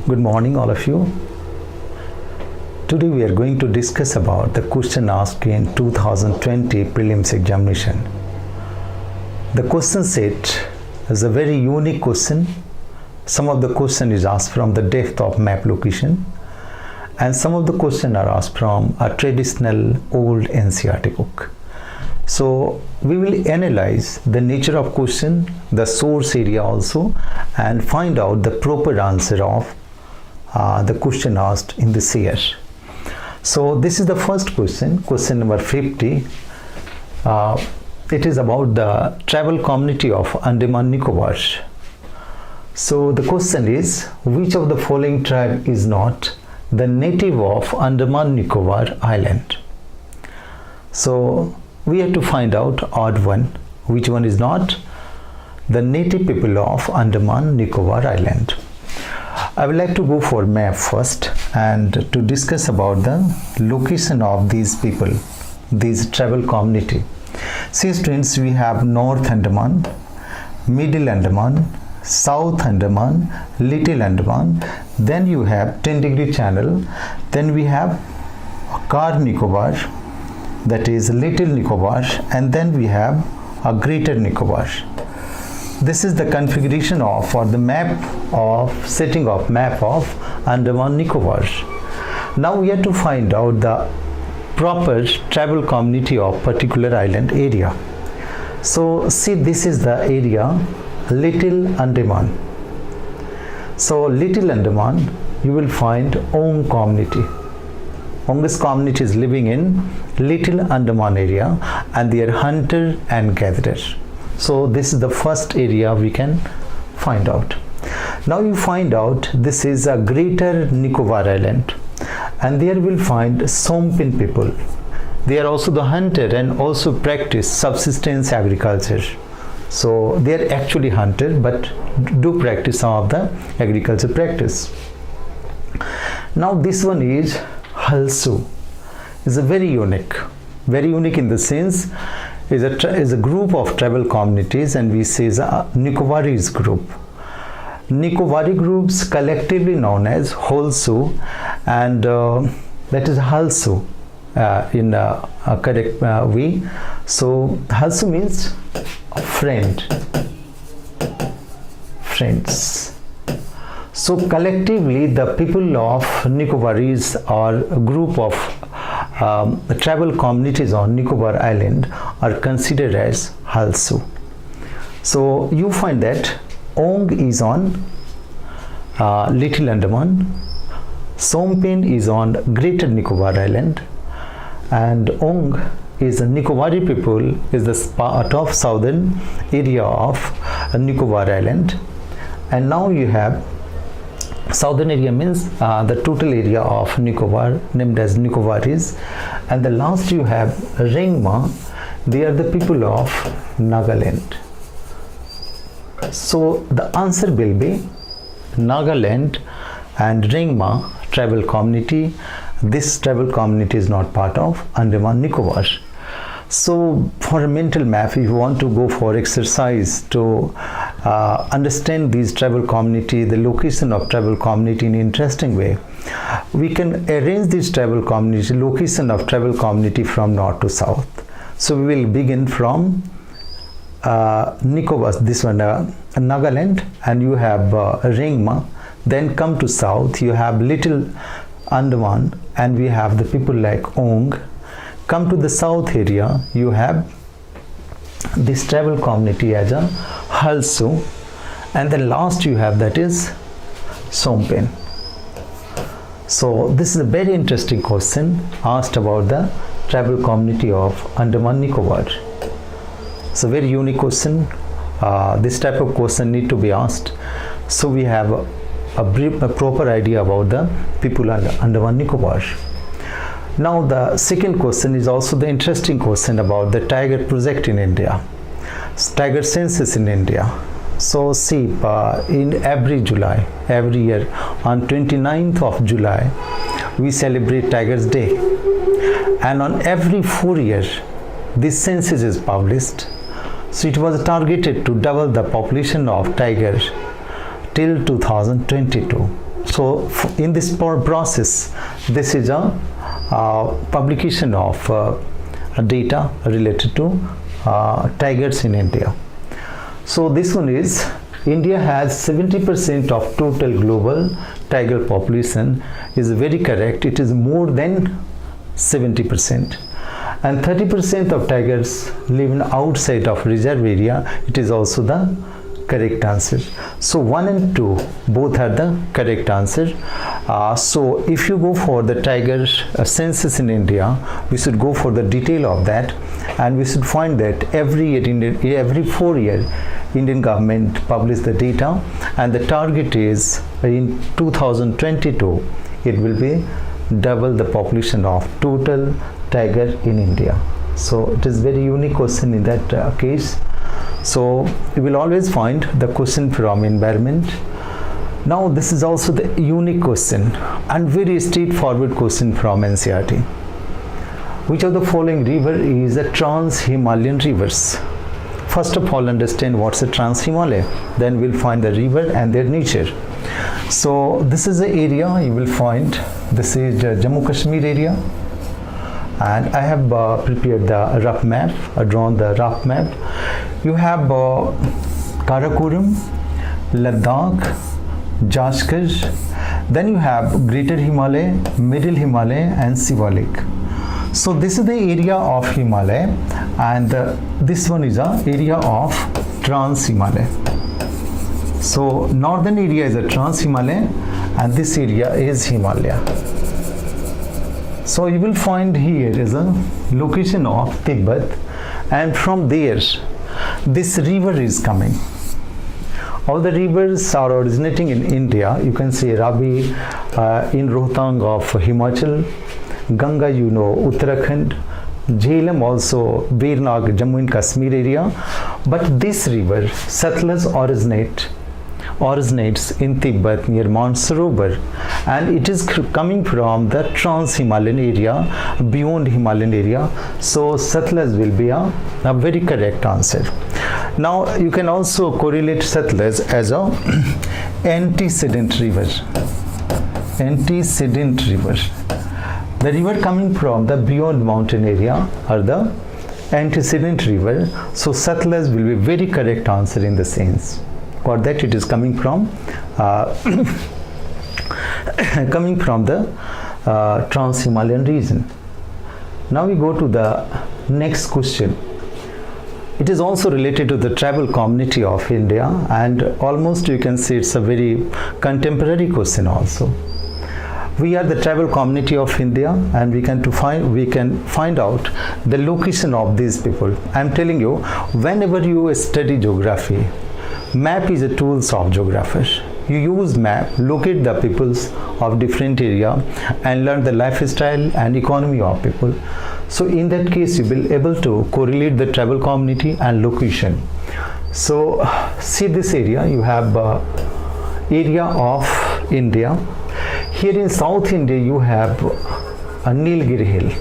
Good morning, all of you. Today we are going to discuss about the question asked in 2020 prelims examination. The question set is a very unique question. Some of the question is asked from the depth of map location, and some of the question are asked from a traditional old NCERT book. So we will analyze the nature of question, the source area also, and find out the proper answer of the question asked in this year. So this is the first question, question number 50. It is about the tribal community of Andaman Nicobar. So the question is, which of the following tribe is not the native of Andaman Nicobar Island? So we have to find out odd one. Which one is not the native people of Andaman Nicobar Island? I would like to go for map first and to discuss about the location of these people, these tribal community. See students, we have North Andaman, Middle Andaman, South Andaman, Little Andaman, then you have 10° channel, then we have Car Nicobar, that is Little Nicobar, and then we have a Greater Nicobar. This is the configuration of or the map of setting of map of Andaman Nicobar. Now we have to find out the proper tribal community of particular island area. So see, this is the area Little Andaman. So Little Andaman, you will find Ong community. Ong's community is living in Little Andaman area, and they are hunter and gatherer. So this is the first area we can find out. Now you find out this is a Greater Nicobar Island, and there we'll find Sompin people. They are also the hunter and also practice subsistence agriculture. So they are actually hunter but do practice some of the agriculture practice. Now this one is Halsu. Is a very unique in the sense is a group of tribal communities, and we say is a Nicobaris group. Nicobar groups collectively known as Halsu, and that is Halsu in a correct way. So Halsu means friends. So collectively the people of Nicobaris are a group of tribal communities on Nicobar Island are considered as Halsu. So you find that Ong is on Little Andaman, Sompin is on Greater Nicobar Island, and Ong is a Nicobari people, is the part of southern area of Nicobar Island. And now you have southern area means the total area of Nicobar named as Nicobaris, and the last you have Ringma. They are the people of Nagaland. So the answer will be Nagaland and Ringma tribal community. This tribal community is not part of Andaman Nicobar. So for a mental map, if you want to go for exercise to understand these tribal community, the location of tribal community in an interesting way, we can arrange this tribal community, location of tribal community from north to south. So we will begin from Nicobar, this one Nagaland, and you have Ringma. Then come to south, you have Little Andaman, and we have the people like Ong. Come to the south area, you have this tribal community as a Halsu, and the last you have that is Sompin. So this is a very interesting question asked about the tribal community of Andaman Nicobar. It's a very unique question. This type of question need to be asked, so we have a proper idea about the people of Andaman Nicobar. Now the second question is also the interesting question about the tiger project in India, tiger census in India. So see, in every July, every year on 29th of July, we celebrate Tigers Day, and on every 4 years this census is published. So it was targeted to double the population of tigers till 2022. So in this process, this is a publication of data related to tigers in India. So this one is, India has 70% of total global tiger population is very correct. It is more than 70%. And 30% of tigers live outside of reserve area. It is also the correct answer. So 1 and 2 both are the correct answer. So if you go for the tiger census in India, we should go for the detail of that, and we should find that every 4 years Indian government publish the data, and the target is in 2022 it will be double the population of total tiger in India. So it is very unique question in that case. So you will always find the question from environment. Now this is also the unique question and very straightforward question from NCERT. Which of the following river is a trans-Himalayan rivers? First of all, understand what's a trans-Himalaya, then we'll find the river and their nature. So this is the area you will find. This is the Jammu Kashmir area, and I have prepared the rough map, drawn the rough map. You have Karakoram, Ladakh, Jaskar, then you have Greater Himalaya, Middle Himalaya and Shivalik. So this is the area of Himalaya, and this one is a area of Trans-Himalaya. So northern area is a Trans-Himalaya and this area is Himalaya. So you will find here is a location of Tibet, and from there this river is coming. All the rivers are originating in India. You can see Ravi in Rohtang of Himachal, Ganga, you know, Uttarakhand, Jhelum also, Birnag, Jammu and Kashmir area. But this river, Satluj, originates in Tibet near Mount Sarovar, and it is coming from the Trans-Himalayan area, beyond Himalayan area. So Satluj will be a very correct answer. Now you can also correlate Satluj as a antecedent river. Antecedent river. The river coming from the beyond mountain area are the antecedent river. So Satluj will be very correct answer in the sense. Got that? It is coming from the Trans-Himalayan region. Now we go to the next question. It is also related to the tribal community of India, and almost you can say it's a very contemporary question also. We are the tribal community of India, and we can find out the location of these people. I am telling you, whenever you study geography, map is a tool of geographers. You use map, locate the peoples of different area and learn the lifestyle and economy of people. So in that case, you will be able to correlate the tribal community and location. So see this area, you have area of India. Here in South India, you have a Nilgiri hill.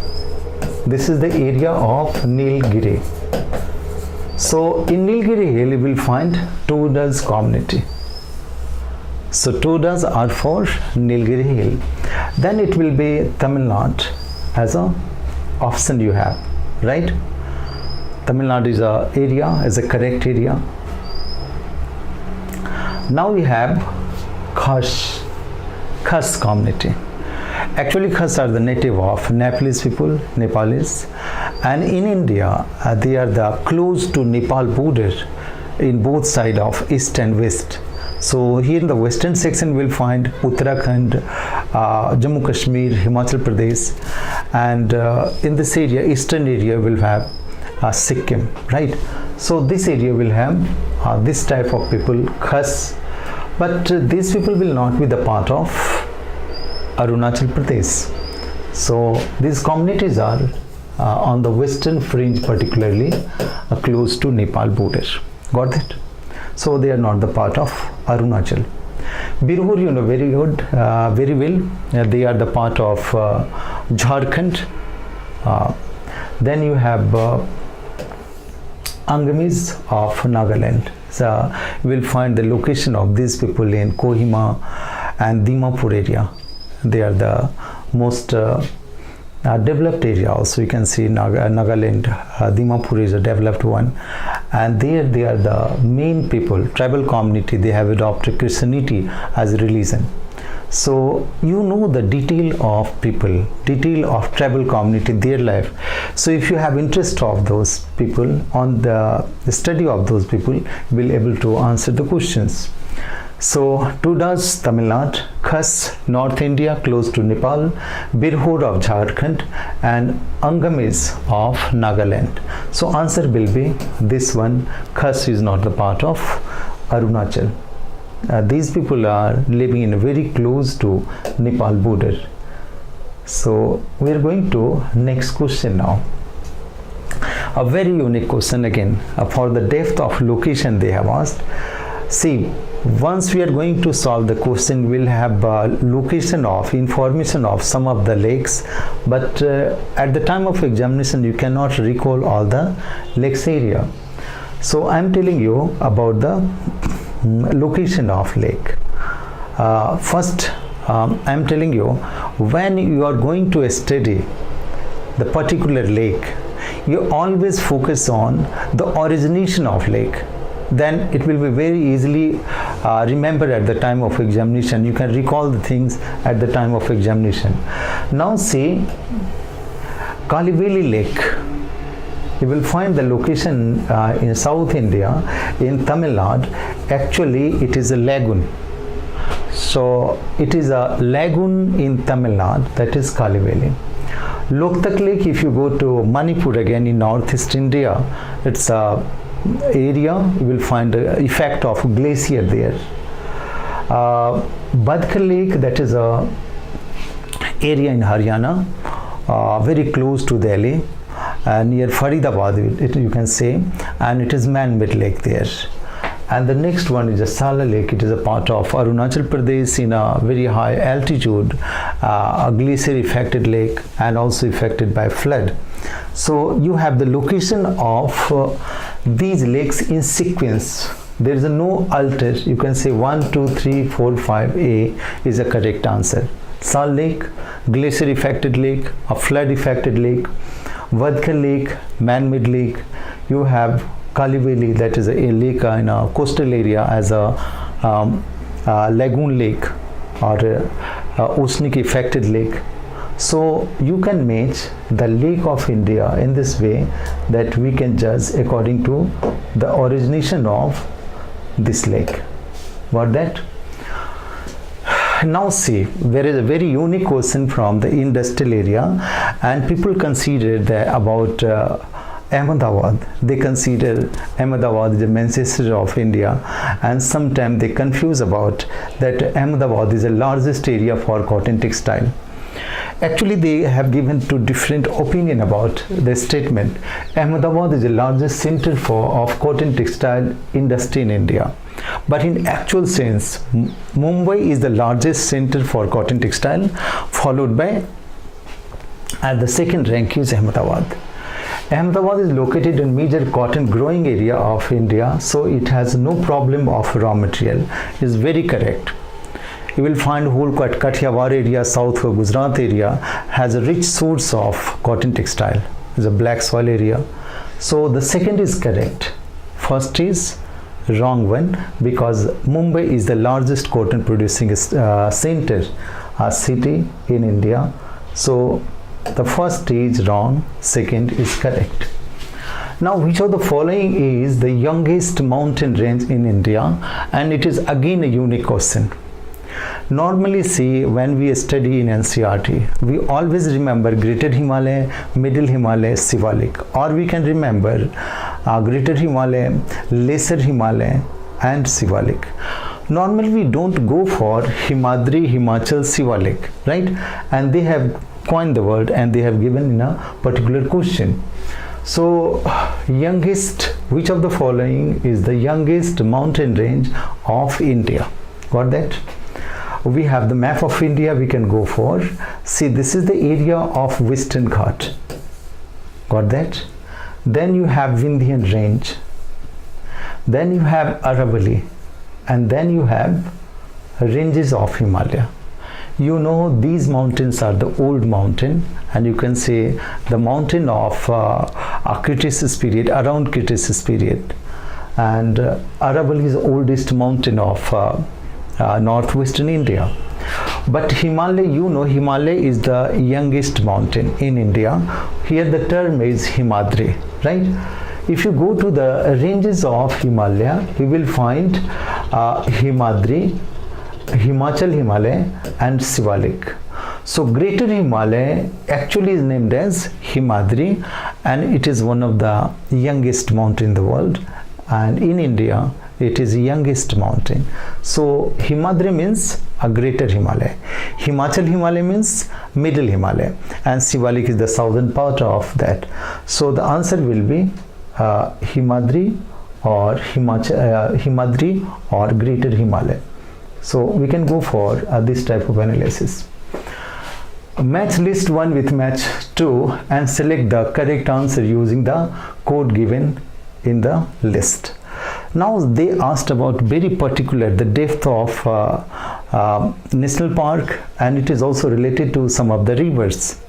This is the area of Nilgiri. So in Nilgiri hill, you will find Todas community. So Todas are for Nilgiri hill. Then it will be Tamil Nadu as a option you have, right? Tamil Nadu is a area, as a correct area. Now we have Khas community. Actually, Khas are the native of Nepalese people, Nepalis, and in India they are the close to Nepal border in both sides of east and west. So here in the western section we'll find Uttarakhand, Jammu Kashmir, Himachal Pradesh, and in this area, eastern area, will have Sikkim, right? So this area will have this type of people, Khas, but these people will not be the part of Arunachal Pradesh. So these communities are on the western fringe, particularly close to Nepal border. Got that? So they are not the part of Arunachal. Birhur, you know very good, very well. They are the part of Jharkhand. Then you have Angamis of Nagaland. So you will find the location of these people in Kohima and Dimapur area. They are the most developed area. Also you can see Nagaland, Dimapur is a developed one, and there they are the main people, tribal community. They have adopted Christianity as a religion. So you know the detail of people, detail of tribal community, their life. So if you have interest of those people, on the study of those people, you will able to answer the questions. So Tudas Tamil Nadu, Khas North India close to Nepal, Birhor of Jharkhand, and Angamis of Nagaland. So answer will be this one. Khas is not the part of Arunachal. These people are living in very close to Nepal border. So we are going to next question now. A very unique question again, for the depth of location they have asked. See, once we are going to solve the question, we'll have location of information of some of the lakes, but at the time of examination you cannot recall all the lakes area. So I'm telling you about the location of lake. First I'm telling you, when you are going to study the particular lake, you always focus on the origination of lake. Then it will be very easily remembered at the time of examination. You can recall the things at the time of examination. Now see, Kaliveli Lake. You will find the location in South India, in Tamil Nadu. Actually, it is a lagoon. So it is a lagoon in Tamil Nadu, that is Kaliveli. Loktak Lake, if you go to Manipur again in Northeast India, it's a area, you will find the effect of glacier there. Badkar Lake, that is a area in Haryana, very close to Delhi, near Faridabad, you can say, and it is man-made lake there. And the next one is a Sala Lake. It is a part of Arunachal Pradesh in a very high altitude, a glacier affected lake, and also affected by flood. So you have the location of these lakes in sequence. There is no alter. You can say 1, 2, 3, 4, 5. A is a correct answer. Sal Lake, glacier affected lake, a flood affected lake. Vadkar Lake, man-made lake. You have Kaliveli, that is a lake in a coastal area, as a lagoon lake or oceanic affected lake. So you can match the lake of India in this way, that we can judge according to the origination of this lake. Got that? Now see, there is a very unique question from the industrial area, and people consider that about Ahmedabad. They consider Ahmedabad the Manchester of India, and sometimes they confuse about that Ahmedabad is the largest area for cotton textile. Actually, they have given two different opinion about the statement. Ahmedabad is the largest center of cotton textile industry in India. But in actual sense, Mumbai is the largest center for cotton textile, followed by, at the second rank is Ahmedabad. Ahmedabad is located in major cotton growing area of India, so it has no problem of raw material. It is very correct. You will find whole Kathiawar area, south of Gujarat area has a rich source of cotton textile. It's a black soil area. So the second is correct. First is wrong one, because Mumbai is the largest cotton producing center, city in India. So the first is wrong, second is correct. Now, which of the following is the youngest mountain range in India? And it is again a unique question. Normally, see, when we study in NCERT, we always remember Greater Himalaya, Middle Himalaya, Shivalik, or we can remember Greater Himalaya, Lesser Himalaya, and Shivalik. Normally, we don't go for Himadri, Himachal, Shivalik, right? And they have coined the word, and they have given in a particular question. So, youngest, which of the following is the youngest mountain range of India? Got that? We have the map of India, we can go for. See, this is the area of Western Ghat. Got that? Then you have Vindhyan range. Then you have Aravalli. And then you have ranges of Himalaya. You know, these mountains are the old mountain, and you can say the mountain of Cretaceous period, around Cretaceous period. And Aravalli is the oldest mountain of northwestern India. But Himalaya, you know, Himalaya is the youngest mountain in India. Here the term is Himadri, right? If you go to the ranges of Himalaya, you will find Himadri, Himachal Himalaya and Shivalik. So Greater Himalaya actually is named as Himadri, and it is one of the youngest mountain in the world, and in India it is the youngest mountain. So Himadri means a Greater Himalaya, Himachal Himalaya means Middle Himalaya, and Shivalik is the southern part of that. So the answer will be Himadri or Himadri or Greater Himalaya. So we can go for this type of analysis. Match list 1 with match 2 and select the correct answer using the code given in the list. Now they asked about very particular the depth of national park, and it is also related to some of the rivers.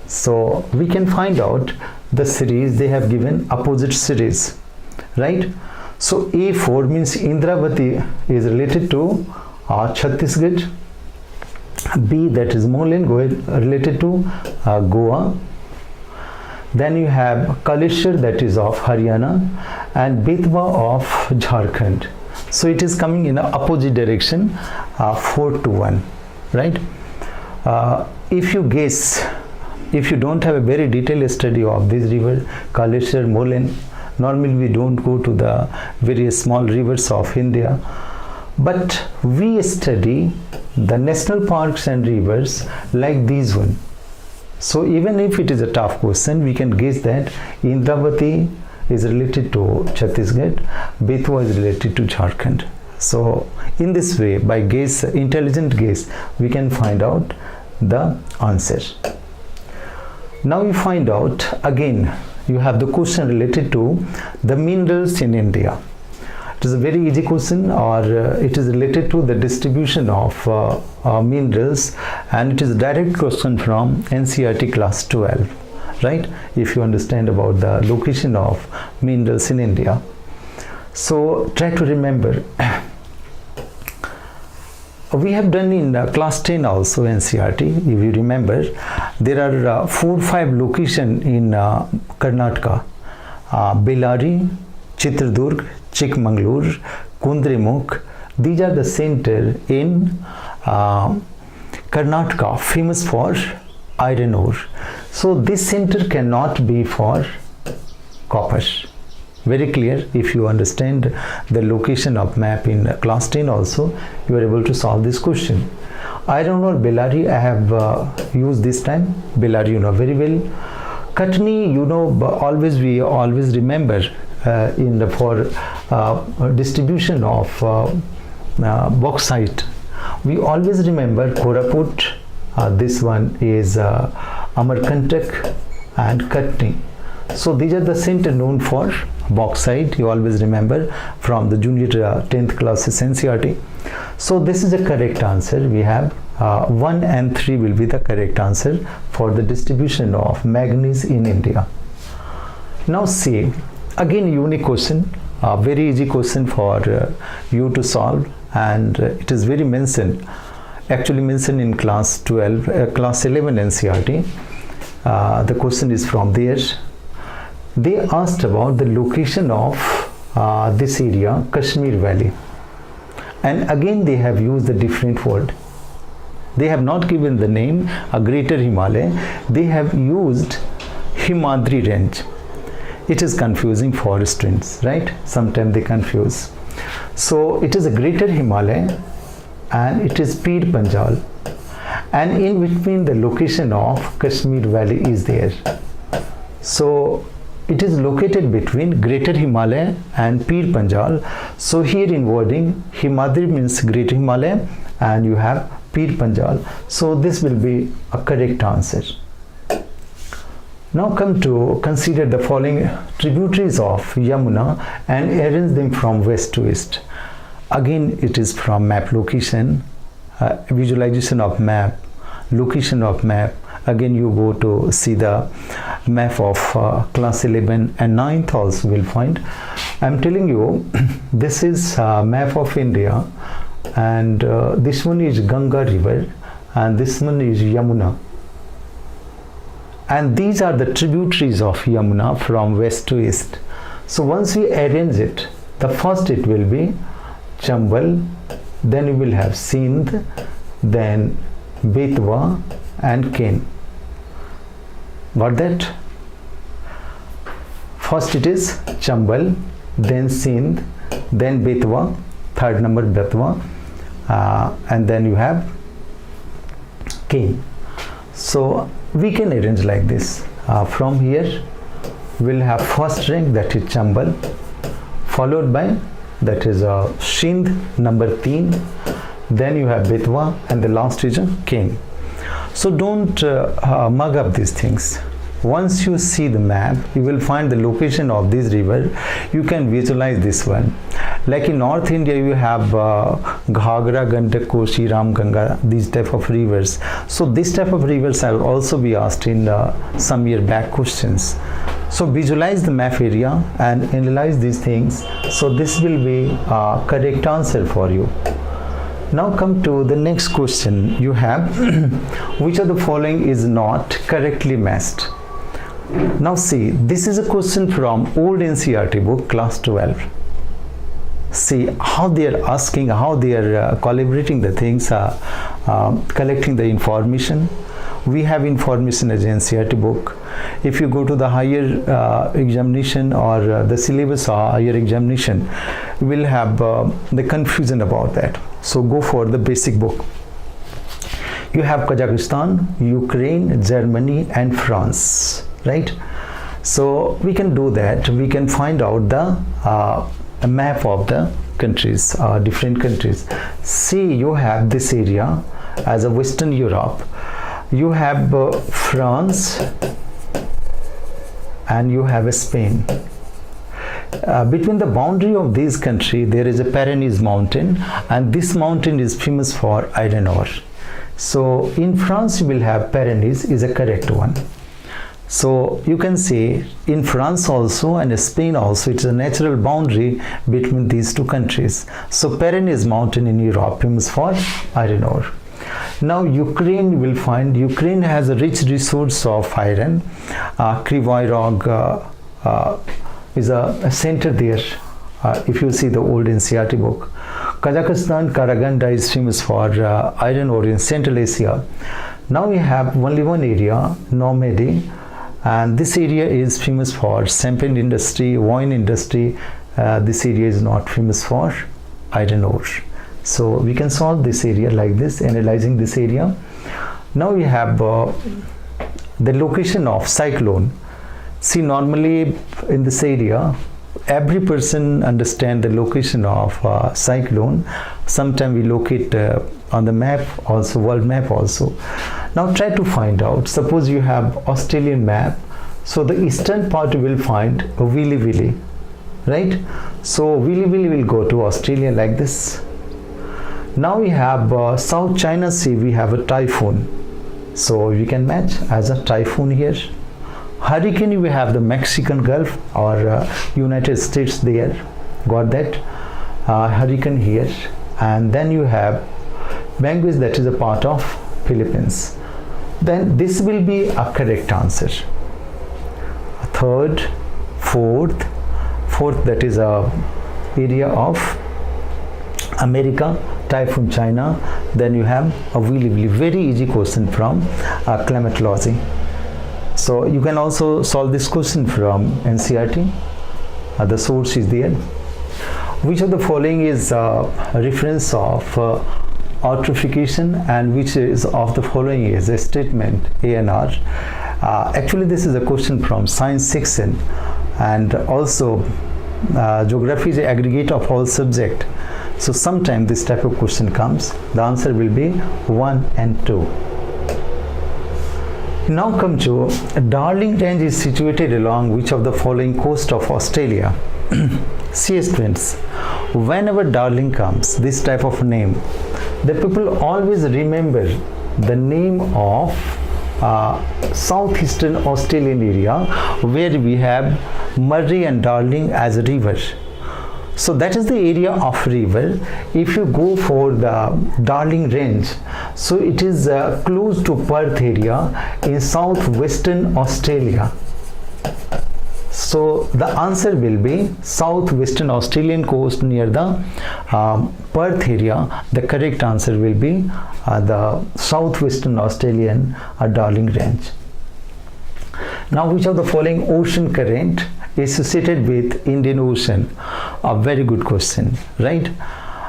So we can find out the series. They have given opposite series, right? So A4 means Indravati is related to Chhattisgarh. B, that is Molen, related to Goa. Then you have Kaleshwar, that is of Haryana, and Betwa of Jharkhand. So it is coming in an opposite direction, 4-1, right? If you guess, if you don't have a very detailed study of this river, Kaleshwar, Molen, normally we don't go to the very small rivers of India, but we study the national parks and rivers like these one. So even if it is a tough question, we can guess that Indravati is related to Chhattisgarh, Betwa is related to Jharkhand. So in this way, by guess, intelligent guess, we can find out the answer. Now you find out again, you have the question related to the minerals in India. It is a very easy question, or it is related to the distribution of minerals, and it is a direct question from NCERT class 12, right? If you understand about the location of minerals in India. So try to remember. We have done in class 10 also NCERT, if you remember, there are 4-5 locations in Karnataka, Bellary, Chitradurg, Chikmagalur, Kundremukh. These are the center in Karnataka, famous for iron ore. So this center cannot be for copper. Very clear. If you understand the location of map in class 10 also, you are able to solve this question. Iron ore, Bellary, I have used this time. Bellary, you know very well. Katni, you know, we always remember in the for distribution of bauxite. We always remember Koraput. This one is Amarkantak and Katni. So these are the center known for bauxite. You always remember from the junior 10th classes NCERT. So this is the correct answer. We have 1 and 3 will be the correct answer for the distribution of manganese in India. Now see, again unique question, very easy question for you to solve, and it is very mentioned, actually mentioned in class 12, class 11 NCERT. The question is from there. They asked about the location of this area, Kashmir Valley, and again they have used a different word. They have not given the name a Greater Himalaya, they have used Himadri range. It is confusing for students, right? Sometimes they confuse. So it is a Greater Himalaya and it is Pir Panjal, and in between the location of Kashmir Valley is there. So it is located between Greater Himalaya and Pir Panjal. So here in wording, Himadri means Greater Himalaya and you have Pir Panjal. So this will be a correct answer. Now come to consider the following tributaries of Yamuna and arrange them from west to east. Again it is from map location. visualization of map, location of map. Again you go to see the map of class 11 and 9th also will find. I'm telling you this is map of India, and this one is Ganga river and this one is Yamuna, and these are the tributaries of Yamuna from west to east. So once we arrange it, the first it will be Chambal, then you will have Sindh, then Betwa and Ken. Got that? First it is Chambal, then Sindh, then Betwa, third number Betwa, and then you have Ken. So we can arrange like this. From here we'll have first rank, that is Chambal, followed by that is Sindh number 3, then you have Betwa, and the last is Ken. So don't mug up these things. Once you see the map, you will find the location of this river. You can visualize this one. Like in North India, you have Ghagra, Gandak, Koshi, Ram Ganga, these type of rivers. So this type of rivers will also be asked in some year back questions. So visualize the map area and analyze these things. So this will be a correct answer for you. Now come to the next question you have. Which of the following is not correctly matched? Now see, this is a question from old NCERT book class 12. See how they are asking, how they are collaborating the things, collecting the information. We have information as NCERT book. If you go to the higher examination or the syllabus or higher examination, you will have the confusion about that. So go for the basic book. You have Kazakhstan, Ukraine, Germany and France, right? So we can do that. We can find out the map of the countries, different countries. See, you have this area as a Western Europe. You have France and you have Spain. Between the boundary of these countries there is a Pyrenees mountain, and this mountain is famous for iron ore. So in France you will have Pyrenees is a correct one. So you can say in France also and Spain also, it's a natural boundary between these two countries. So Pyrenees mountain in Europe famous for iron ore. Now Ukraine, you will find Ukraine has a rich resource of iron. Kryvyi Rog is a center there. If you see the old NCERT book. Kazakhstan, Karaganda is famous for iron ore in Central Asia. Now we have only one area, Normandy, and this area is famous for cement industry, wine industry. This area is not famous for iron ore. So we can solve this area like this, analyzing this area. Now we have the location of cyclone. See, normally in this area every person understand the location of cyclone. Sometimes we locate on the map also, world map also. Now try to find out. Suppose you have Australian map, so the eastern part you will find Wili Wili, right? So Wili Wili will go to Australia like this. Now we have South China Sea, we have a typhoon, so we can match as a typhoon here. Hurricane, we have the Mexican Gulf or United States there, got that? Hurricane here, and then you have Benguis, that is a part of Philippines. Then this will be a correct answer. Third, fourth, that is a area of America, typhoon China. Then you have a really very easy question from climatology. So you can also solve this question from NCERT. The source is there. Which of the following is a reference of eutrophication, and which is of the following is a statement A and R? Actually this is a question from science section, and also geography is an aggregate of all subject. So sometime this type of question comes. The answer will be 1 and 2. Now come to Darling Range is situated along which of the following coast of Australia? See students, whenever Darling comes, this type of name, the people always remember the name of southeastern Australian area where we have Murray and Darling as a river. So that is the area of river. If you go for the Darling Range, so it is close to Perth area in southwestern Australia. So the answer will be southwestern Australian coast near the Perth area. The correct answer will be the southwestern Australian Darling Range. Now, which of the following ocean current is associated with Indian Ocean? A very good question, right?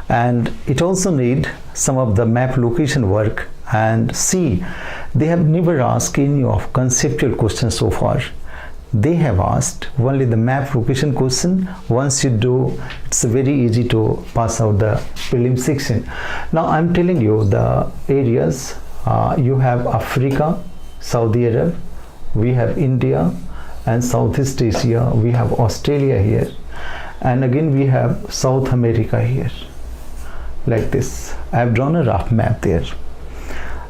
And it also need some of the map location work. And see, they have never asked any of conceptual questions so far. They have asked only the map location question. Once you do, it's very easy to pass out the prelim section. Now I'm telling you the areas. You have Africa, Saudi Arab, we have India, and Southeast Asia. We have Australia here, and again we have South America here, like this. I have drawn a rough map there.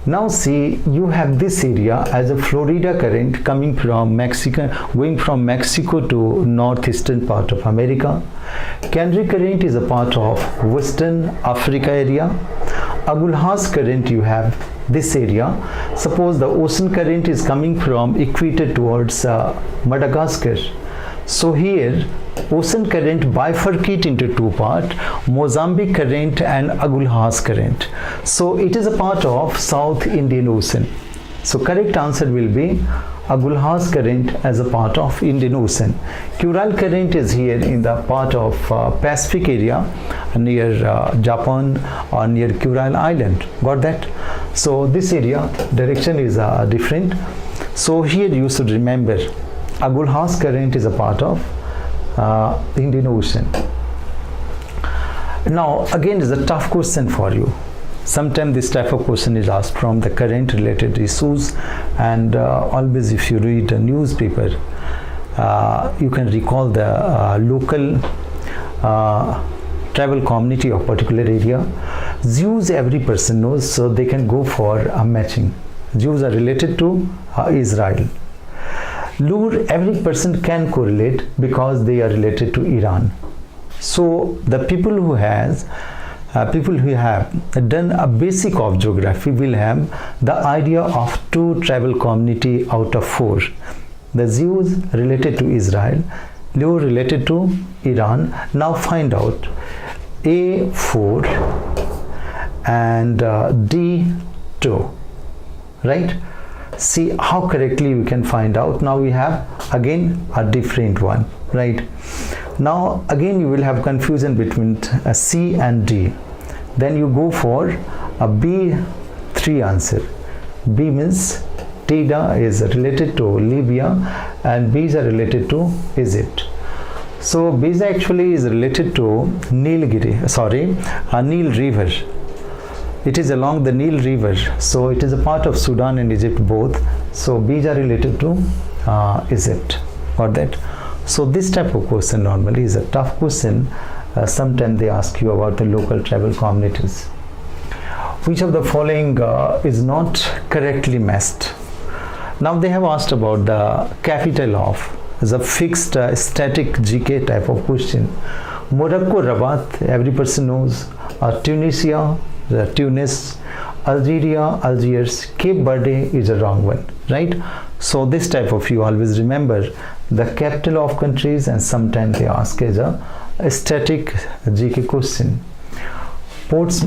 Now see, you have this area as a Florida current coming from Mexico, going from Mexico to northeastern part of America. Canary current is a part of Western Africa area. Agulhas current, you have this area. Suppose the ocean current is coming from equator towards Madagascar. So here ocean current bifurcate into two parts, Mozambique current and Agulhas current. So it is a part of South Indian Ocean. So correct answer will be Agulhas current as a part of Indian Ocean. Kural current is here in the part of Pacific area near Japan or near Kural Island. Got that? So this area direction is different. So here you should remember Agulhas current is a part of Indian Ocean. Now again is a tough question for you. Sometimes this type of question is asked from the current related issues, and always if you read a newspaper, you can recall the local tribal community of particular area. Jews every person knows, so they can go for a matching. Jews are related to Israel. Lur every person can correlate because they are related to Iran. So the people who have done a basic of geography will have the idea of 2 tribal community out of 4. The Jews related to Israel, Lur related to Iran. Now find out A4 and D2, right? See how correctly we can find out. Now we have again a different one, right? Now again you will have confusion between C and D. Then you go for a B3 answer. B means Tida is related to Libya and B's are related to Egypt. So B's actually is related to Nile River. It is along the Nile River, so it is a part of Sudan and Egypt both. So B's are related to Egypt. Got that? So this type of question normally is a tough question. Sometimes they ask you about the local tribal communities. Which of the following is not correctly matched? Now they have asked about the capital of, is a fixed static GK type of question. Morocco, Rabat, every person knows. Tunisia, Tunis, Algeria, Algiers, Cape Verde is a wrong one, right? So this type of, you always remember the capital of countries, and sometimes they ask as a static GK question. Ports,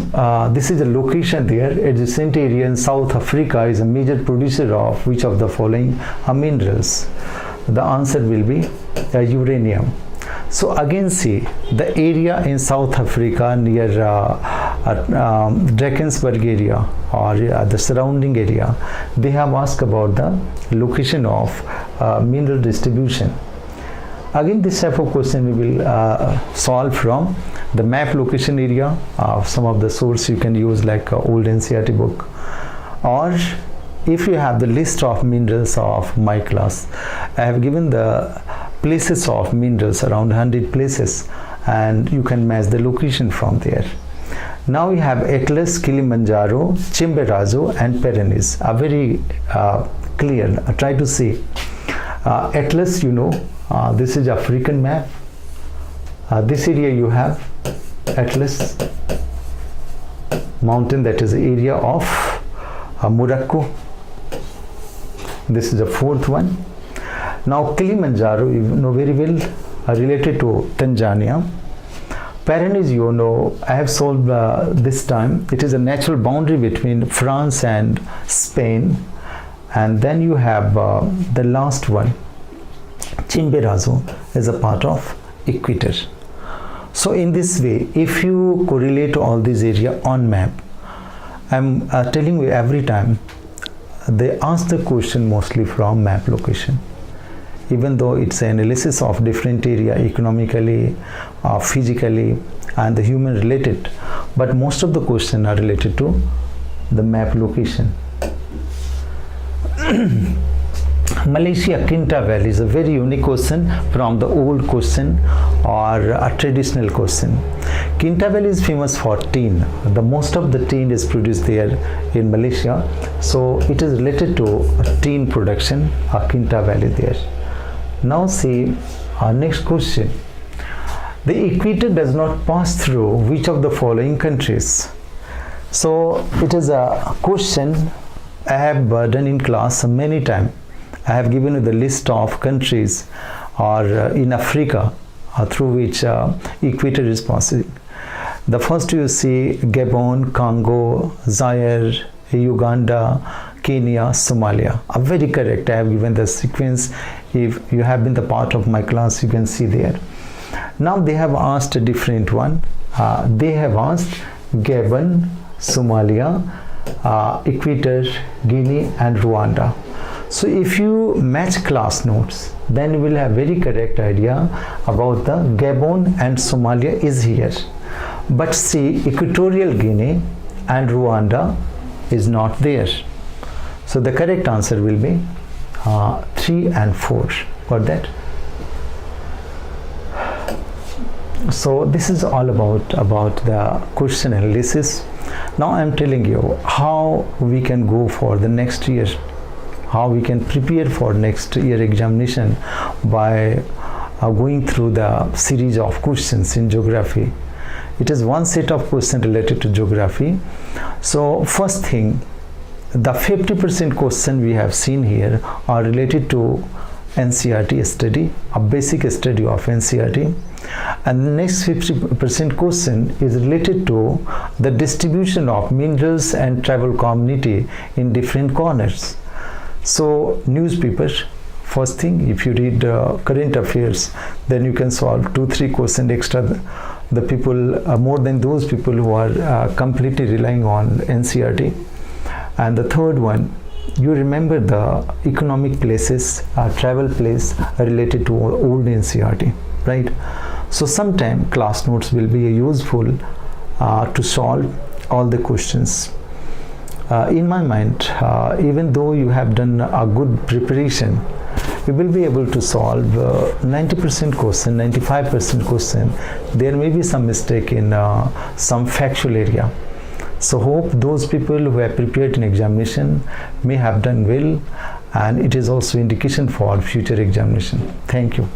this is a location there. Adjacent area in South Africa is a major producer of which of the following minerals? The answer will be uranium. So again see the area in South Africa near Drakensberg area or the surrounding area, they have asked about the location of mineral distribution. Again this type of question we will solve from the map location area of some of the source you can use like old NCERT book, or if you have the list of minerals of my class, I have given the places of minerals around 100 places, and you can match the location from there. Now we have Atlas, Kilimanjaro, Chimborazo and Pyrenees are very clear. Try to see. Atlas, you know, this is African map. This area you have Atlas mountain, that is the area of Morocco. This is the fourth one. Now Kilimanjaro, you know very well, related to Tanzania. Pyrenees, you know, I have solved this time. It is a natural boundary between France and Spain. And then you have the last one, Chimborazo, is a part of equator. So in this way, if you correlate all these area on map, I'm telling you every time, they ask the question mostly from map location. Even though it's an analysis of different area economically, physically and the human related, but most of the questions are related to the map location. Malaysia Kinta Valley is a very unique question from the old question or a traditional question. Kinta Valley is famous for tin. The most of the tin is produced there in Malaysia, so it is related to tin production, Kinta Valley there. Now see our next question. The equator does not pass through which of the following countries? So it is a question I have done in class many times. I have given you the list of countries or in Africa through which equator is passing. The first you see Gabon, Congo, Zaire, Uganda, Kenya, Somalia. Very correct. I have given the sequence. If you have been the part of my class, you can see there. Now they have asked a different one. They have asked Gabon, Somalia, Equator, Guinea and Rwanda. So if you match class notes, then you will have very correct idea about the Gabon and Somalia is here. But see, Equatorial Guinea and Rwanda is not there. So the correct answer will be 3 and 4. Got that? So this is all about the question analysis. Now I am telling you how we can go for the next year, how we can prepare for next year examination by going through the series of questions in geography. It is one set of questions related to geography. So first thing, the 50% question we have seen here are related to NCERT study, a basic study of NCERT, and the next 50% question is related to the distribution of minerals and tribal community in different corners. So newspaper, first thing, if you read current affairs, then you can solve 2-3 questions extra. The people, more than those people who are completely relying on NCERT. And the third one, you remember the economic places, travel place related to old NCERT, right? So sometime class notes will be useful to solve all the questions. In my mind, even though you have done a good preparation, you will be able to solve 90% question, 95% question. There may be some mistake in some factual area. So hope those people who have prepared in examination may have done well, and it is also indication for future examination. Thank you.